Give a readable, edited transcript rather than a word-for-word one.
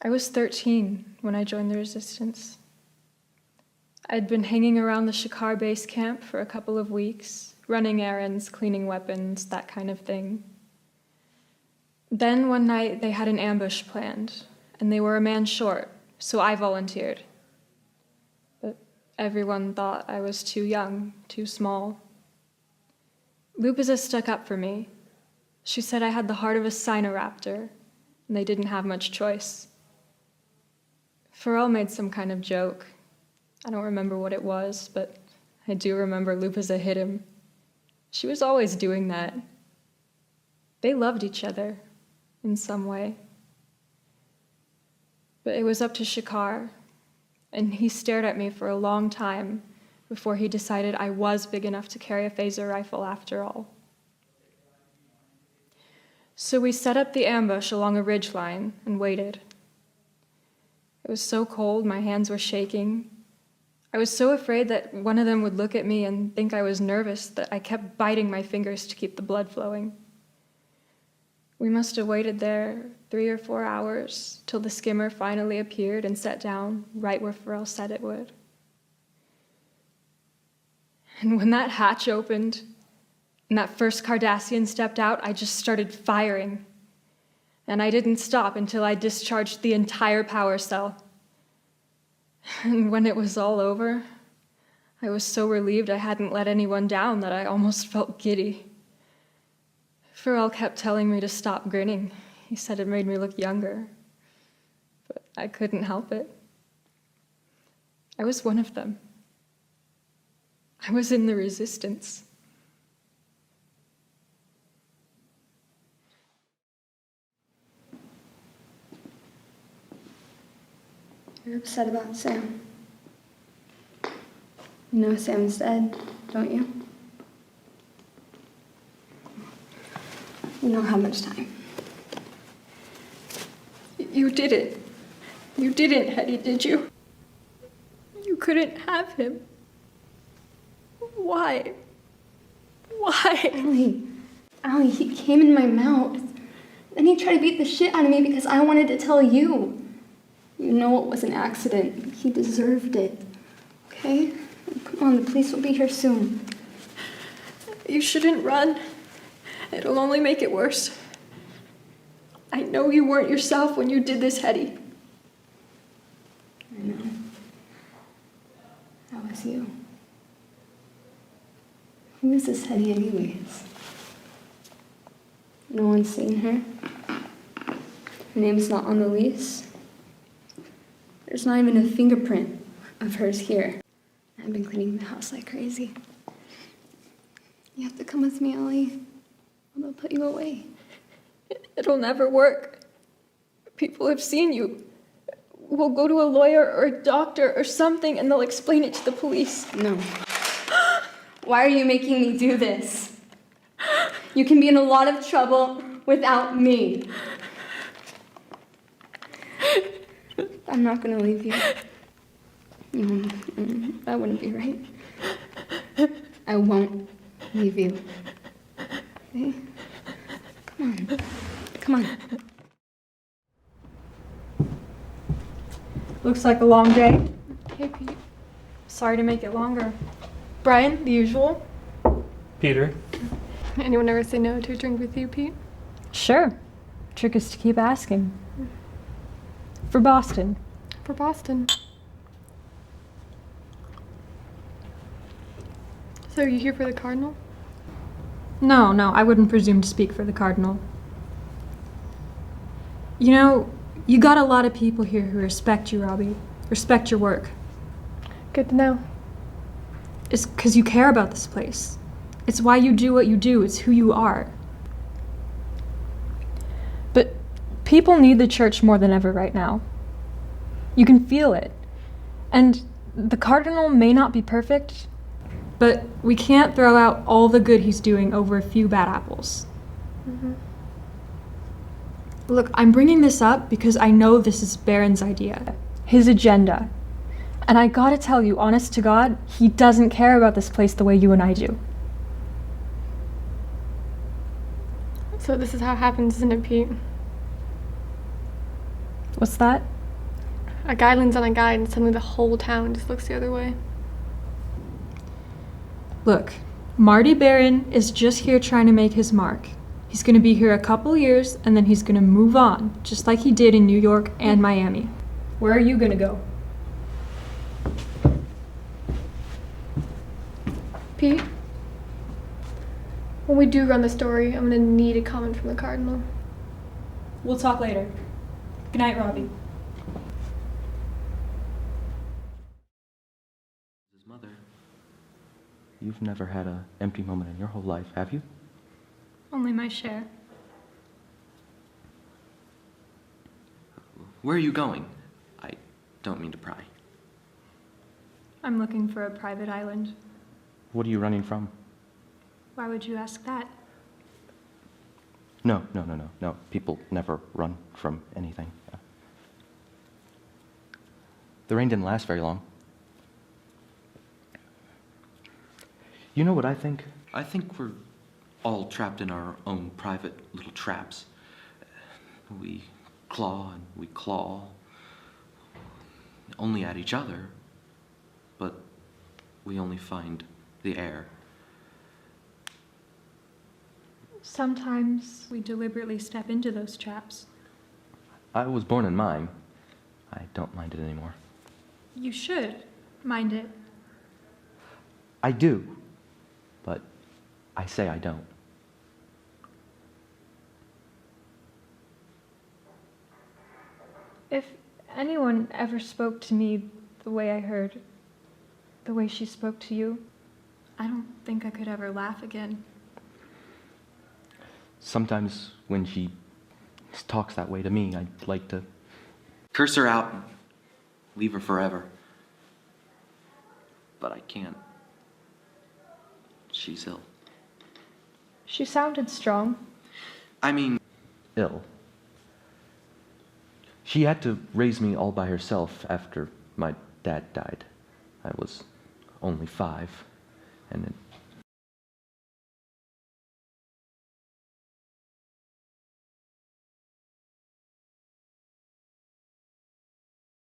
I was 13 when I joined the resistance. I'd been hanging around the Shikar base camp for a couple of weeks, running errands, cleaning weapons, that kind of thing. Then one night they had an ambush planned, and they were a man short, so I volunteered. But everyone thought I was too young, too small. Lupiza stuck up for me. She said I had the heart of a Sinoraptor, and they didn't have much choice. Pharrell made some kind of joke. I don't remember what it was, but I do remember Lupiza hit him. She was always doing that. They loved each other, in some way. But it was up to Shikar, and he stared at me for a long time before he decided I was big enough to carry a phaser rifle after all. So we set up the ambush along a ridgeline and waited. It was so cold, my hands were shaking. I was so afraid that one of them would look at me and think I was nervous that I kept biting my fingers to keep the blood flowing. We must have waited there 3 or 4 hours till the skimmer finally appeared and set down right where Pharrell said it would. And when that hatch opened and that first Cardassian stepped out, I just started firing. And I didn't stop until I discharged the entire power cell. And when it was all over, I was so relieved I hadn't let anyone down that I almost felt giddy. Pharrell kept telling me to stop grinning. He said it made me look younger, but I couldn't help it. I was one of them. I was in the resistance. You're upset about Sam. You know Sam's dead, don't you? You don't have much time. You didn't. You didn't, Hetty, did you? You couldn't have him. Why? Why? Allie, he came in my mouth. Then he tried to beat the shit out of me because I wanted to tell you. You know it was an accident. He deserved it. Okay? Come on, the police will be here soon. You shouldn't run. It'll only make it worse. I know you weren't yourself when you did this, Hetty. I know. That was you. Who is this Hetty anyways? No one's seen her. Her name's not on the lease. There's not even a fingerprint of hers here. I've been cleaning the house like crazy. You have to come with me, Ellie, or they'll put you away. It'll never work. People have seen you. We'll go to a lawyer or a doctor or something and they'll explain it to the police. No. Why are you making me do this? You can be in a lot of trouble without me. I'm not gonna leave you. That wouldn't be right. I won't leave you. Okay? Come on. Come on. Looks like a long day. Hey, Pete. Sorry to make it longer. Brian, the usual. Peter. Anyone ever say no to a drink with you, Pete? Sure. Trick is to keep asking. For Boston. For Boston. So are you here for the Cardinal? No, I wouldn't presume to speak for the Cardinal. You know, you got a lot of people here who respect you, Robbie. Respect your work. Good to know. It's because you care about this place. It's why you do what you do. It's who you are. But people need the church more than ever right now. You can feel it. And the Cardinal may not be perfect, but we can't throw out all the good he's doing over a few bad apples. Mm-hmm. Look, I'm bringing this up because I know this is Baron's idea, his agenda. And I gotta tell you, honest to God, he doesn't care about this place the way you and I do. So this is how it happens, isn't it, Pete? What's that? A guy leans on a guy and suddenly the whole town just looks the other way. Look, Marty Barron is just here trying to make his mark. He's going to be here a couple years, and then he's going to move on, just like he did in New York and Miami. Where are you going to go? Pete, when we do run the story, I'm gonna need a comment from the Cardinal. We'll talk later. Good night, Robbie. His mother. You've never had an empty moment in your whole life, have you? Only my share. Where are you going? I don't mean to pry. I'm looking for a private island. What are you running from? Why would you ask that? No. People never run from anything. The rain didn't last very long. You know what I think? I think we're all trapped in our own private little traps. We claw and we claw. Only at each other. But we only find the air. Sometimes we deliberately step into those traps. I was born in mine. I don't mind it anymore. You should mind it. I do, but I say I don't. If anyone ever spoke to me the way I heard, the way she spoke to you, I don't think I could ever laugh again. Sometimes when she talks that way to me, I'd like to curse her out and leave her forever. But I can't. She's ill. She sounded strong. I mean, ill. She had to raise me all by herself after my dad died. I was only 5, and it